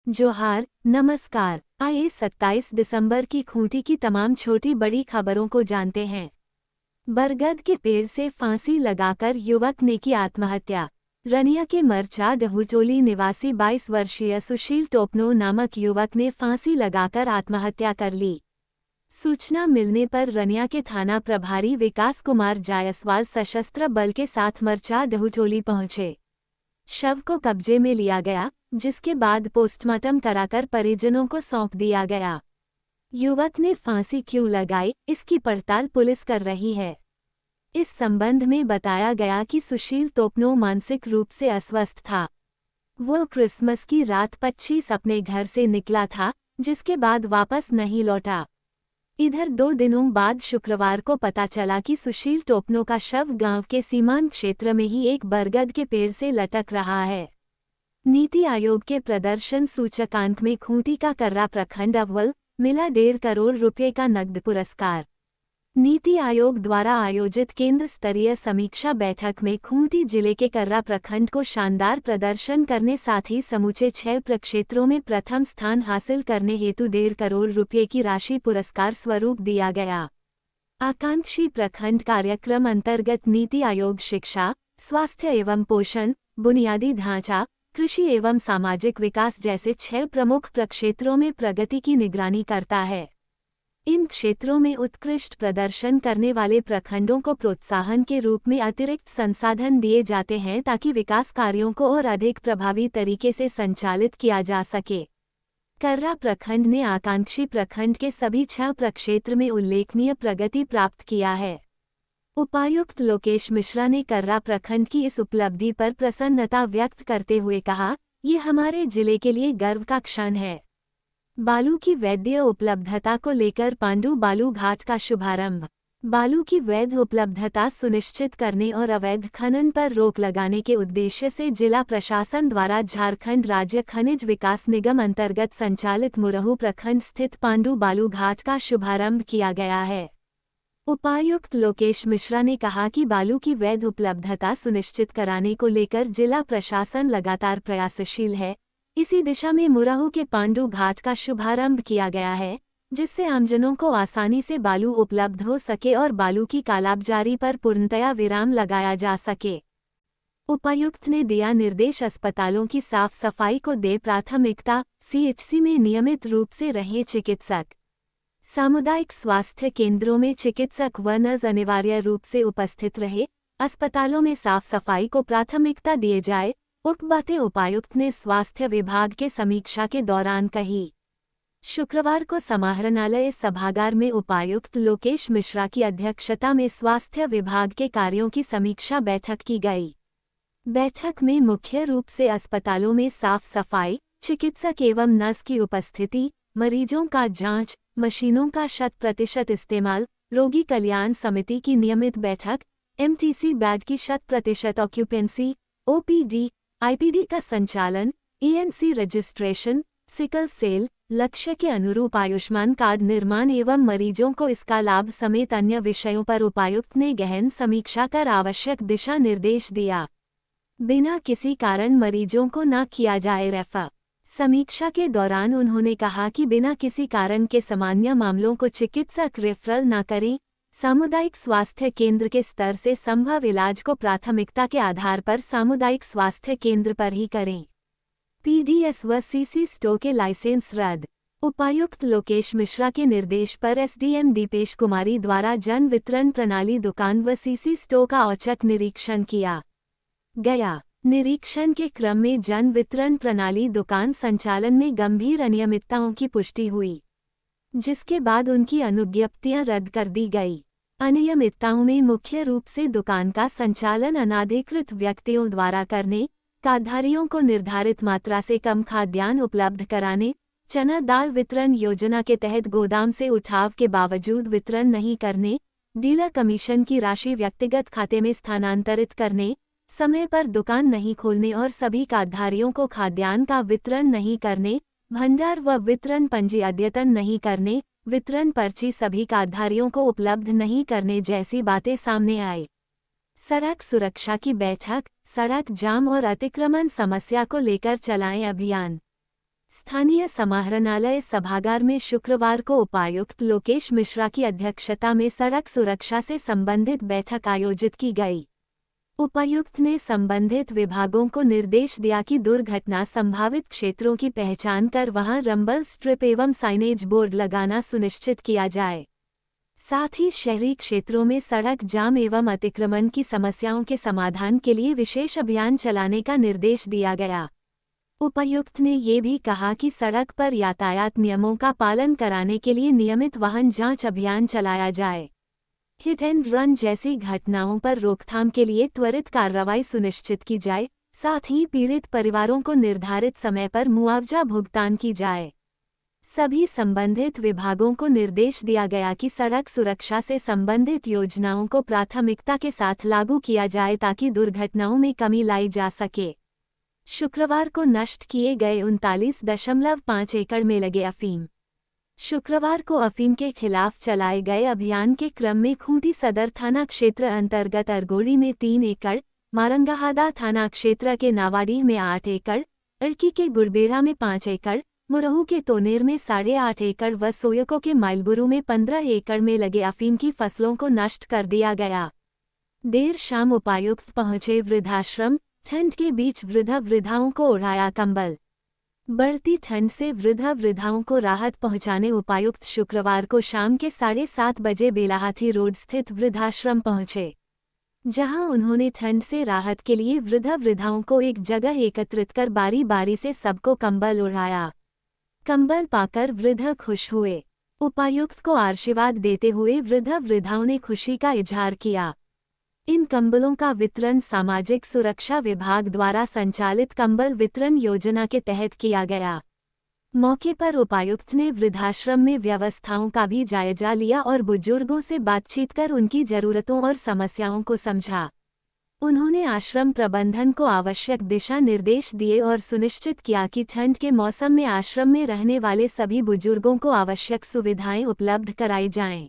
जोहार, नमस्कार। आइए 27 दिसंबर की खूंटी की तमाम छोटी बड़ी खबरों को जानते हैं। बरगद के पेड़ से फांसी लगाकर युवक ने की आत्महत्या। रनिया के मरचा डहुटोली निवासी 22 वर्षीय सुशील टोपनो नामक युवक ने फांसी लगाकर आत्महत्या कर ली। सूचना मिलने पर रनिया के थाना प्रभारी विकास कुमार जायसवाल सशस्त्र बल के साथ मरचा डहुटोली पहुंचे। शव को कब्जे में लिया गया, जिसके बाद पोस्टमार्टम कराकर परिजनों को सौंप दिया गया। युवक ने फांसी क्यों लगाई, इसकी पड़ताल पुलिस कर रही है। इस संबंध में बताया गया कि सुशील टोपनो मानसिक रूप से अस्वस्थ था। वो क्रिसमस की रात 25 अपने घर से निकला था, जिसके बाद वापस नहीं लौटा। इधर 2 दिनों बाद शुक्रवार को पता चला कि सुशील टोपनो का शव गांव के सीमांत क्षेत्र में ही एक बरगद के पेड़ से लटक रहा है। नीति आयोग के प्रदर्शन सूचकांक में खूंटी का कर्रा प्रखंड अव्वल, मिला 1.5 करोड़ रुपये का नकद पुरस्कार। नीति आयोग द्वारा आयोजित केंद्र स्तरीय समीक्षा बैठक में खूंटी जिले के कर्रा प्रखंड को शानदार प्रदर्शन करने साथ ही समूचे 6 प्रक्षेत्रों में प्रथम स्थान हासिल करने हेतु 1.5 करोड़ रुपये की राशि पुरस्कार स्वरूप दिया गया। आकांक्षी प्रखंड कार्यक्रम अंतर्गत नीति आयोग शिक्षा, स्वास्थ्य एवं पोषण, बुनियादी ढांचा, कृषि एवं सामाजिक विकास जैसे 6 प्रमुख प्रक्षेत्रों में प्रगति की निगरानी करता है। इन क्षेत्रों में उत्कृष्ट प्रदर्शन करने वाले प्रखंडों को प्रोत्साहन के रूप में अतिरिक्त संसाधन दिए जाते हैं ताकि विकास कार्यों को और अधिक प्रभावी तरीके से संचालित किया जा सके। कर्रा प्रखंड ने आकांक्षी प्रखंड के सभी 6 प्रक्षेत्र में उल्लेखनीय प्रगति प्राप्त किया है। उपायुक्त लोकेश मिश्रा ने कर्रा प्रखंड की इस उपलब्धि पर प्रसन्नता व्यक्त करते हुए कहा, ये हमारे जिले के लिए गर्व का क्षण है। बालू की वैध उपलब्धता को लेकर पांडु बालू घाट का शुभारंभ। बालू की वैध उपलब्धता सुनिश्चित करने और अवैध खनन पर रोक लगाने के उद्देश्य से जिला प्रशासन द्वारा झारखंड राज्य खनिज विकास निगम अंतर्गत संचालित मुरहू प्रखंड स्थित पांडु बालू घाट का शुभारंभ किया गया है। उपायुक्त लोकेश मिश्रा ने कहा कि बालू की वैध उपलब्धता सुनिश्चित कराने को लेकर जिला प्रशासन लगातार प्रयासशील है। इसी दिशा में मुरहू के पांडु घाट का शुभारंभ किया गया है, जिससे आमजनों को आसानी से बालू उपलब्ध हो सके और बालू की कालाबाजारी पर पूर्णतया विराम लगाया जा सके। उपायुक्त ने दिया निर्देश, अस्पतालों की साफ सफाई को दे प्राथमिकता, सीएचसी में नियमित रूप से रहे चिकित्सक। सामुदायिक स्वास्थ्य केंद्रों में चिकित्सक व नर्स अनिवार्य रूप से उपस्थित रहे। अस्पतालों में साफ सफाई को प्राथमिकता दिए जाए। उक्त बातें उपायुक्त ने स्वास्थ्य विभाग के समीक्षा के दौरान कही। शुक्रवार को समाहरणालय सभागार में उपायुक्त लोकेश मिश्रा की अध्यक्षता में स्वास्थ्य विभाग के कार्यों की समीक्षा बैठक की गई। बैठक में मुख्य रूप से अस्पतालों में साफ सफाई, चिकित्सक एवं नर्स की उपस्थिति, मरीजों का जांच, मशीनों का 100% इस्तेमाल, रोगी कल्याण समिति की नियमित बैठक, एमटीसी बेड की 100% ऑक्यूपेंसी, ओपीडी, आईपीडी का संचालन, ईएनसी रजिस्ट्रेशन, सिकल सेल, लक्ष्य के अनुरूप आयुष्मान कार्ड निर्माण एवं मरीजों को इसका लाभ समेत अन्य विषयों पर उपायुक्त ने गहन समीक्षा कर आवश्यक दिशा निर्देश दिया। बिना किसी कारण मरीजों को न किया जाए रेफर। समीक्षा के दौरान उन्होंने कहा कि बिना किसी कारण के सामान्य मामलों को चिकित्सक रेफरल न करें। सामुदायिक स्वास्थ्य केंद्र के स्तर से संभव इलाज को प्राथमिकता के आधार पर सामुदायिक स्वास्थ्य केंद्र पर ही करें। पीडीएस व सीसी स्टोर के लाइसेंस रद्द। उपायुक्त लोकेश मिश्रा के निर्देश पर एसडीएम दीपेश कुमारी द्वारा जन वितरण प्रणाली दुकान व सीसी स्टोर का औचक निरीक्षण किया गया। निरीक्षण के क्रम में जन वितरण प्रणाली दुकान संचालन में गंभीर अनियमितताओं की पुष्टि हुई, जिसके बाद उनकी अनुज्ञप्तियां रद्द कर दी गई। अनियमितताओं में मुख्य रूप से दुकान का संचालन अनाधिकृत व्यक्तियों द्वारा करने, कार्डधारियों को निर्धारित मात्रा से कम खाद्यान्न उपलब्ध कराने, चना दाल वितरण योजना के तहत गोदाम से उठाव के बावजूद वितरण नहीं करने, डीलर कमीशन की राशि व्यक्तिगत खाते में स्थानांतरित करने, समय पर दुकान नहीं खोलने और सभी कार्डधारियों को खाद्यान्न का वितरण नहीं करने, भंडार व वितरण पंजी अद्यतन नहीं करने, वितरण पर्ची सभी कार्डधारियों को उपलब्ध नहीं करने जैसी बातें सामने आई। सड़क सुरक्षा की बैठक। सड़क जाम और अतिक्रमण समस्या को लेकर चलाएं अभियान। स्थानीय समाहरणालय सभागार में शुक्रवार को उपायुक्त लोकेश मिश्रा की अध्यक्षता में सड़क सुरक्षा से संबंधित बैठक आयोजित की गई। उपायुक्त ने संबंधित विभागों को निर्देश दिया कि दुर्घटना संभावित क्षेत्रों की पहचान कर वहां रंबल स्ट्रिप एवं साइनेज बोर्ड लगाना सुनिश्चित किया जाए। साथ ही शहरी क्षेत्रों में सड़क जाम एवं अतिक्रमण की समस्याओं के समाधान के लिए विशेष अभियान चलाने का निर्देश दिया गया। उपायुक्त ने ये भी कहा कि सड़क पर यातायात नियमों का पालन कराने के लिए नियमित वाहन जांच अभियान चलाया जाए। हिट एंड रन जैसी घटनाओं पर रोकथाम के लिए त्वरित कार्रवाई सुनिश्चित की जाए। साथ ही पीड़ित परिवारों को निर्धारित समय पर मुआवजा भुगतान की जाए। सभी संबंधित विभागों को निर्देश दिया गया कि सड़क सुरक्षा से संबंधित योजनाओं को प्राथमिकता के साथ लागू किया जाए ताकि दुर्घटनाओं में कमी लाई जा सके। शुक्रवार को नष्ट किए गए 39.5 एकड़ में लगे अफीम। शुक्रवार को अफीम के खिलाफ चलाए गए अभियान के क्रम में खूंटी सदर थाना क्षेत्र अंतर्गत अरगोड़ी में 3 एकड़, मारंगाहादा थाना क्षेत्र के नावाडीह में 8 एकड़, अड़की के गुड़बेड़ा में 5 एकड़, मुरहू के तोनेर में 8.5 एकड़ व सोयको के माइलबुरु में 15 एकड़ में लगे अफीम की फसलों को नष्ट कर दिया गया। देर शाम उपायुक्त पहुंचे वृद्धाश्रम। ठंड के बीच वृद्धाओं को ओढ़ाया कंबल। बढ़ती ठंड से वृद्धाओं को राहत पहुंचाने उपायुक्त शुक्रवार को शाम के 7:30 बजे बेलाहाथी रोड स्थित वृद्धाश्रम पहुंचे, जहां उन्होंने ठंड से राहत के लिए वृद्धाओं को एक जगह एकत्रित कर बारी बारी से सबको कंबल ओढ़ाया। कंबल पाकर वृद्ध खुश हुए। उपायुक्त को आशीर्वाद देते हुए वृद्धाओं ने खुशी का इजहार किया। इन कंबलों का वितरण सामाजिक सुरक्षा विभाग द्वारा संचालित कंबल वितरण योजना के तहत किया गया। मौके पर उपायुक्त ने वृद्धाश्रम में व्यवस्थाओं का भी जायजा लिया और बुजुर्गों से बातचीत कर उनकी जरूरतों और समस्याओं को समझा। उन्होंने आश्रम प्रबंधन को आवश्यक दिशा निर्देश दिए और सुनिश्चित किया कि ठंड के मौसम में आश्रम में रहने वाले सभी बुजुर्गों को आवश्यक सुविधाएं उपलब्ध कराई जाएं।